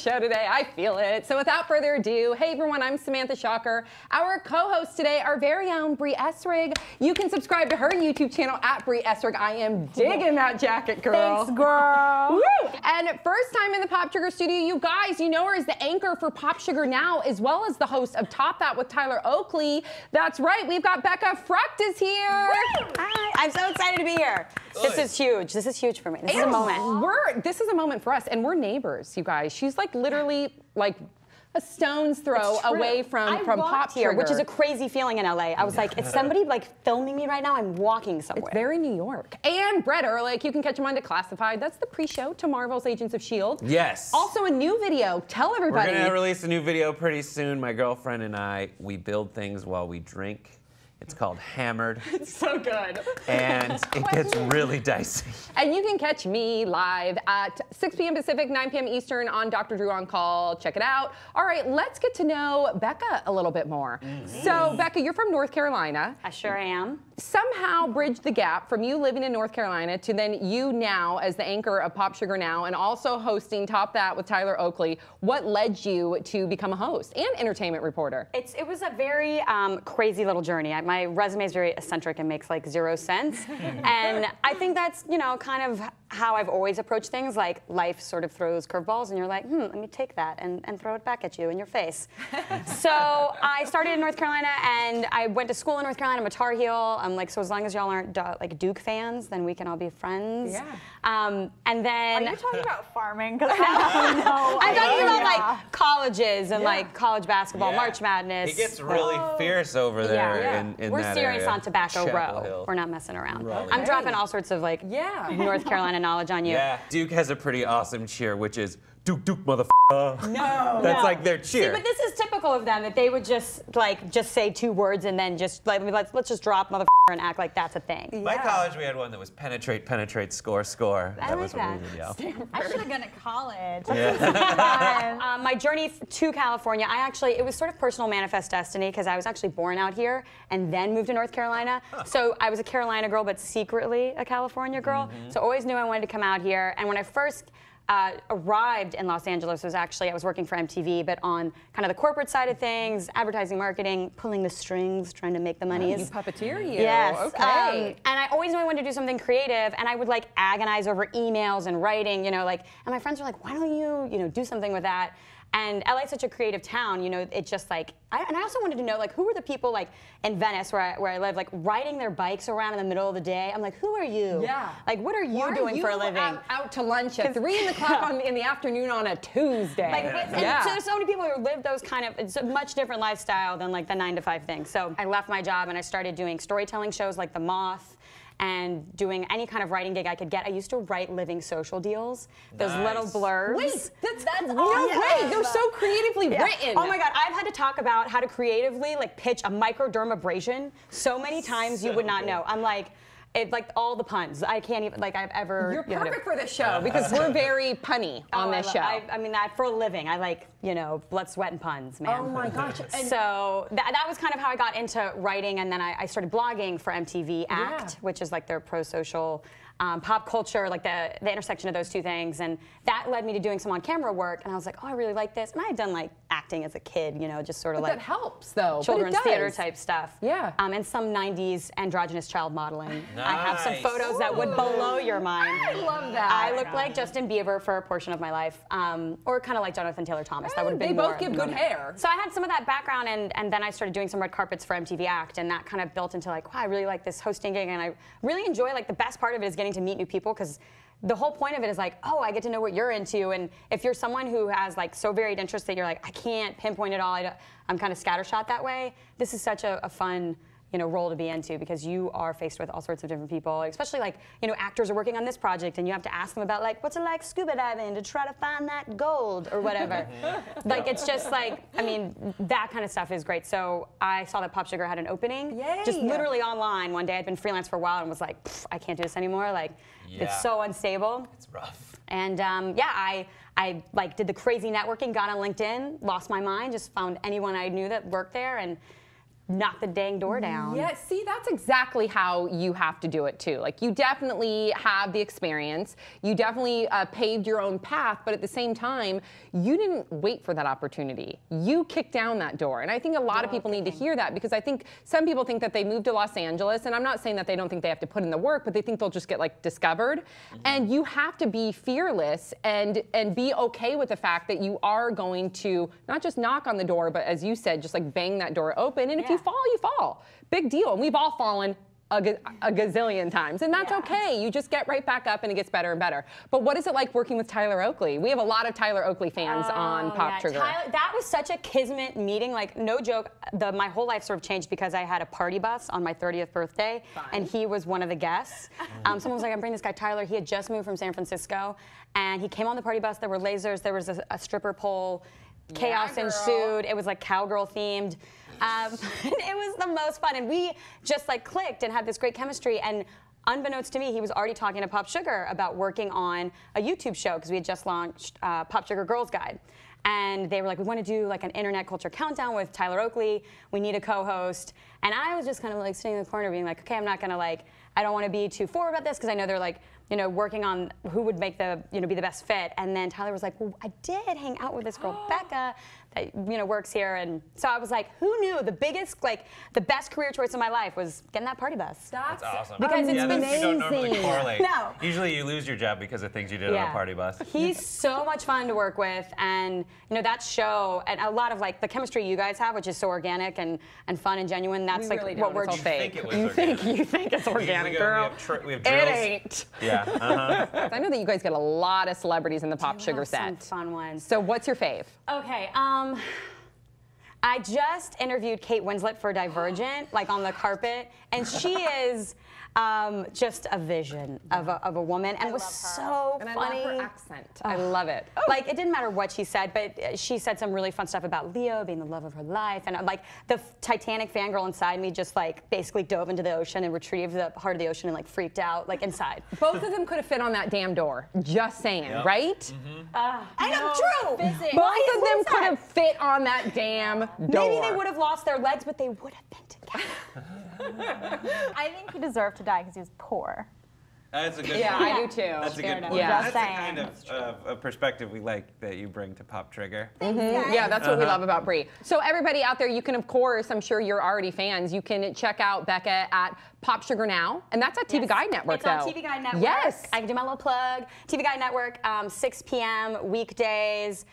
show today. I feel it. So without further ado, hey everyone, I'm Samantha Shocker. Our co-hosts today, our very own Brie Essrig. You can subscribe to her YouTube channel at Brie Essrig. I am digging that jacket, girl. Thanks, girl. Woo! And first time in the PopSugar studio, you guys, you know her as the anchor for PopSugar Now, as well as the host of Top That with Tyler Oakley. That's right, we've got Becca Frucht is here. Woo! Hi, I'm so excited to be here. This is huge. This is huge for me. This is a moment. This is a moment for us, and we're neighbors, you guys. She's like literally like a stone's throw away from PopSugar, which is a crazy feeling in LA. I was like, is somebody like filming me right now? I'm walking somewhere. It's very New York. And Brett Ehrlich, you can catch him on Declassified. That's the pre-show to Marvel's Agents of S.H.I.E.L.D. Yes. Also a new video. Tell everybody. We're gonna release a new video pretty soon. My girlfriend and I, we build things while we drink. It's called Hammered. It's so good. And it gets really dicey. And you can catch me live at 6 p.m. Pacific, 9 p.m. Eastern on Dr. Drew on Call. Check it out. All right, let's get to know Becca a little bit more. So, Becca, you're from North Carolina. I sure am. Somehow bridge the gap from you living in North Carolina to then you now as the anchor of PopSugar Now and also hosting Top That with Tyler Oakley. What led you to become a host and entertainment reporter? It was a very crazy little journey. My resume is very eccentric and makes like zero sense. And I think that's, you know, kind of how I've always approached things. Like life sort of throws curveballs and you're like, let me take that and throw it back at you in your face. So I started in North Carolina and I went to school in North Carolina. I'm a Tar Heel. I'm like, so as long as y'all aren't like Duke fans, then we can all be friends. Yeah. And then. Are you talking about farming? Because I don't know. I'm talking about like colleges and like college basketball, March Madness. He gets really fierce over there in We're that serious area. on Tobacco Chapel Row. Hill. We're not messing around. Right. I'm dropping all sorts of like North Carolina knowledge on you. Yeah. Duke has a pretty awesome cheer, which is Duke, Duke, motherfucker. No. That's like their cheer. See, but this is typical of them, that they would just say two words and then just like, let's just drop motherfucker and act like that's a thing. My college, we had one that was penetrate, penetrate, score, score. I That like was what we would yell. I should have gone to college. Yeah. My journey to California, it was sort of personal manifest destiny because I was actually born out here and then moved to North Carolina. So I was a Carolina girl, but secretly a California girl. So always knew I wanted to come out here. And when I first arrived in Los Angeles, I was working for MTV, but on kind of the corporate side of things, advertising, marketing, pulling the strings, trying to make the money. You puppeteer, you. Yes. Okay. And I always knew I wanted to do something creative, and I would like agonize over emails and writing, and my friends were like, why don't you, do something with that? And LA's such a creative town, it just like, and I also wanted to know, like, who were the people, like, in Venice, where I live, like, riding their bikes around in the middle of the day? I'm like, who are you? Yeah. Like, what are you doing for a living? Out to lunch at 3 o'clock in the afternoon on a Tuesday. So there's so many people who live those it's a much different lifestyle than, like, the 9-to-5 thing. So I left my job and I started doing storytelling shows like The Moth, and doing any kind of writing gig I could get. I used to write living social deals, those little blurbs. Wait, that's awesome. They're so creatively written. Oh my God, I've had to talk about how to creatively like pitch a microdermabrasion so many times you would not know. I'm like, like all the puns. I can't even, like I've ever. You're perfect for this show because we're very punny on this show. I mean, for a living, I like, blood, sweat, and puns, man. Oh my gosh. So that was kind of how I got into writing, and then I started blogging for MTV Act, which is like their pro-social pop culture, like the intersection of those two things, and that led me to doing some on-camera work, and I was like, oh, I really like this, and I had done like acting as a kid, just sort of but like that helps though. children's theater type stuff. Yeah. And some 90s androgynous child modeling. Nice. I have some photos that would blow your mind. I love that. I looked like Justin Bieber for a portion of my life, or kind of like Jonathan Taylor Thomas. That would have been They more both give good hair. So I had some of that background, and then I started doing some red carpets for MTV Act, and that kind of built into like, wow, I really like this hosting gig, and I really enjoy, like, the best part of it is getting to meet new people, because the whole point of it is like, oh, I get to know what you're into, and if you're someone who has like so varied interests that you're like, I can't pinpoint it all, I'm kind of scattershot that way, this is such a fun role to be into, because you are faced with all sorts of different people, especially like, actors are working on this project and you have to ask them about like, what's it like scuba diving to try to find that gold or whatever. Like, it's just like, I mean, that kind of stuff is great. So I saw that PopSugar had an opening, just literally online one day. I'd been freelance for a while and was like, I can't do this anymore. Like, it's so unstable. It's rough. And I like did the crazy networking, got on LinkedIn, lost my mind, just found anyone I knew that worked there, and knock the dang door down. Yeah, see, that's exactly how you have to do it too. Like, you definitely have the experience. You definitely paved your own path, but at the same time, you didn't wait for that opportunity. You kicked down that door. And I think a lot of people need to hear that, because I think some people think that they moved to Los Angeles, and I'm not saying that they don't think they have to put in the work, but they think they'll just get like discovered. And you have to be fearless and be okay with the fact that you are going to not just knock on the door, but as you said, just like bang that door open. And if you fall, you fall. Big deal. And we've all fallen a gazillion times, and that's okay. You just get right back up, and it gets better and better. But what is it like working with Tyler Oakley? We have a lot of Tyler Oakley fans on PopSugar. Tyler, that was such a kismet meeting. Like, no joke, my whole life sort of changed because I had a party bus on my 30th birthday, and he was one of the guests. Someone was like, I'm bringing this guy Tyler. He had just moved from San Francisco, and he came on the party bus. There were lasers. There was a stripper pole. Chaos ensued. It was like cowgirl themed. It was the most fun, and we just like clicked and had this great chemistry. And unbeknownst to me, he was already talking to PopSugar about working on a YouTube show, because we had just launched PopSugar Girls Guide. And they were like, we want to do like an internet culture countdown with Tyler Oakley. We need a co-host. And I was just kind of like sitting in the corner being like, okay, I'm not going to like, I don't want to be too forward about this, because I know they're like, you know, working on who would make the, you know, be the best fit. And then Tyler was like, well, I did hang out with this girl, Becca, that, you know, works here. And so I was like, who knew the biggest, like, the best career choice of my life was getting that party bus. That's awesome. Because it's those two don't normally amazing. correlate. No. Usually you lose your job because of things you did on a party bus. He's so much fun to work with, and you know, that show, and a lot of like the chemistry you guys have, which is so organic and fun and genuine. That's like really what don't. we're. It's all fake. You think it's organic, girl. We have It drills. ain't. Yeah. I know that you guys get a lot of celebrities in the PopSugar Some set. fun ones. So what's your fave? Okay, I just interviewed Kate Winslet for Divergent, like on the carpet, and she is just a vision of a woman, and it was so And I funny. love her accent. I love it. Like, it didn't matter what she said, but she said some really fun stuff about Leo being the love of her life, and like the Titanic fangirl inside me just like basically dove into the ocean and retrieved the heart of the ocean and like freaked out like inside. Both of them could have fit on that damn door. Just saying, right? I know, true. Both of them could have fit on that damn door. Maybe they would have lost their legs, but they would have been together. I think he deserved to die because he was poor. That's a good Yeah, point. I do too. That's a good point. Yeah. That's Just the saying. kind of perspective we like that you bring to PopSugar. Yeah, that's what we love about Brie. So everybody out there, you can, of course, I'm sure you're already fans, you can check out Becca at PopSugar Now, and that's at TV Guide Network, It's though. on TV Guide Network. Yes. I can do my little plug. TV Guide Network, 6 p.m. weekdays.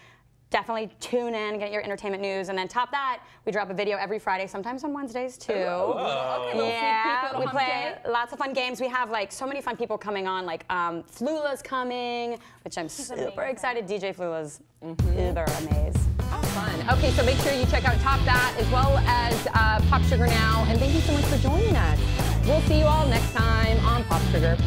Definitely tune in, get your entertainment news, and then top that, we drop a video every Friday, sometimes on Wednesdays too. Yeah, we play lots of fun games. We have like so many fun people coming on, like Flula's coming, which I'm super excited. DJ Flula's uber amazing. Fun. Okay, so make sure you check out Top That as well as PopSugar Now, and thank you so much for joining us. We'll see you all next time on PopSugar.